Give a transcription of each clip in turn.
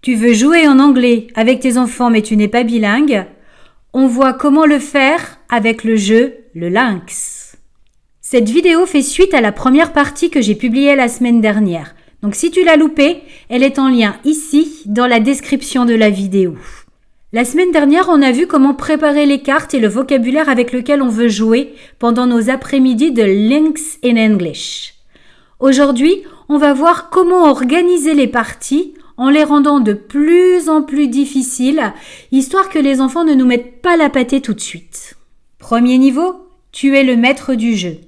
Tu veux jouer en anglais avec tes enfants mais tu n'es pas bilingue? On voit comment le faire avec le jeu Le Lynx. Cette vidéo fait suite à la première partie que j'ai publiée la semaine dernière. Donc si tu l'as loupée, elle est en lien ici dans la description de la vidéo. La semaine dernière, on a vu comment préparer les cartes et le vocabulaire avec lequel on veut jouer pendant nos après-midi de Lynx in English. Aujourd'hui, on va voir comment organiser les parties en les rendant de plus en plus difficiles, histoire que les enfants ne nous mettent pas la pâtée tout de suite. Premier niveau, tu es le maître du jeu.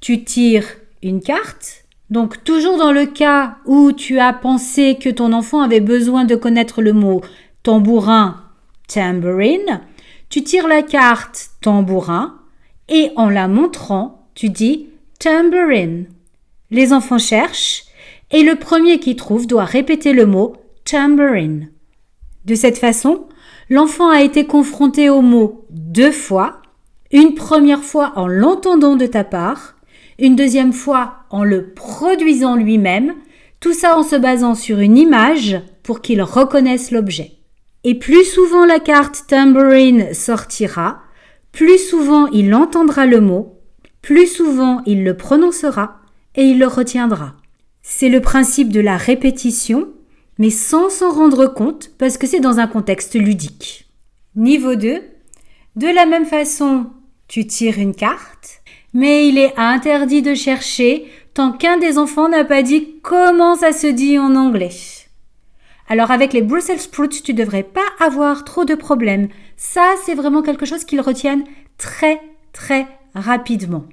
Tu tires une carte, donc toujours dans le cas où tu as pensé que ton enfant avait besoin de connaître le mot tambourin, tambourine, tu tires la carte tambourin et en la montrant, tu dis tambourine. Les enfants cherchent et le premier qui trouve doit répéter le mot tambourine. De cette façon, l'enfant a été confronté au mot 2 fois, une première fois en l'entendant de ta part, une deuxième fois en le produisant lui-même, tout ça en se basant sur une image pour qu'il reconnaisse l'objet. Et plus souvent la carte tambourine sortira, plus souvent il entendra le mot, plus souvent il le prononcera et il le retiendra. C'est le principe de la répétition, mais sans s'en rendre compte parce que c'est dans un contexte ludique. Niveau 2, de la même façon, tu tires une carte, mais il est interdit de chercher tant qu'un des enfants n'a pas dit comment ça se dit en anglais. Alors avec les Brussels sprouts, tu ne devrais pas avoir trop de problèmes. Ça, c'est vraiment quelque chose qu'ils retiennent très, très rapidement.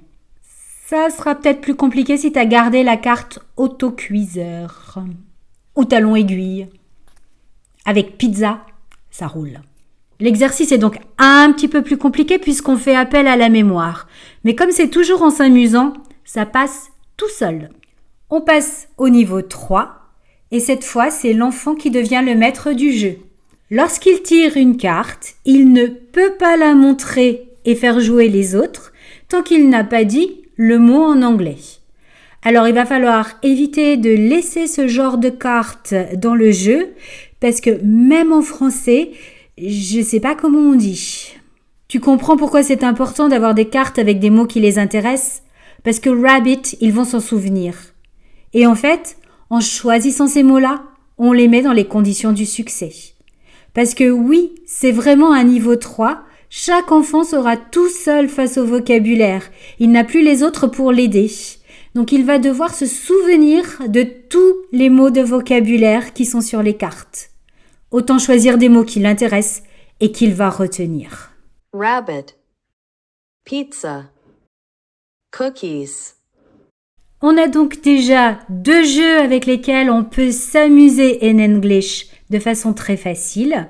Ça sera peut-être plus compliqué si tu as gardé la carte autocuiseur ou talon aiguille. Avec pizza, ça roule. L'exercice est donc un petit peu plus compliqué puisqu'on fait appel à la mémoire. Mais comme c'est toujours en s'amusant, ça passe tout seul. On passe au niveau 3 et cette fois, c'est l'enfant qui devient le maître du jeu. Lorsqu'il tire une carte, il ne peut pas la montrer et faire jouer les autres tant qu'il n'a pas dit le mot en anglais. Alors, il va falloir éviter de laisser ce genre de carte dans le jeu parce que même en français, je ne sais pas comment on dit. Tu comprends pourquoi c'est important d'avoir des cartes avec des mots qui les intéressent? Parce que Rabbit, ils vont s'en souvenir. Et en fait, en choisissant ces mots-là, on les met dans les conditions du succès. Parce que oui, c'est vraiment un niveau 3. Chaque enfant sera tout seul face au vocabulaire. Il n'a plus les autres pour l'aider. Donc il va devoir se souvenir de tous les mots de vocabulaire qui sont sur les cartes. Autant choisir des mots qui l'intéressent et qu'il va retenir. Rabbit, pizza, cookies. On a donc déjà 2 jeux avec lesquels on peut s'amuser en English de façon très facile.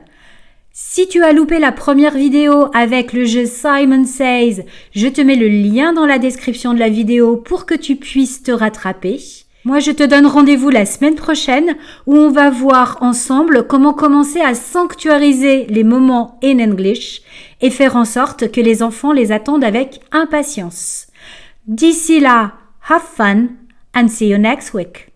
Si tu as loupé la première vidéo avec le jeu Simon Says, je te mets le lien dans la description de la vidéo pour que tu puisses te rattraper. Moi, je te donne rendez-vous la semaine prochaine où on va voir ensemble comment commencer à sanctuariser les moments in English et faire en sorte que les enfants les attendent avec impatience. D'ici là, have fun and see you next week.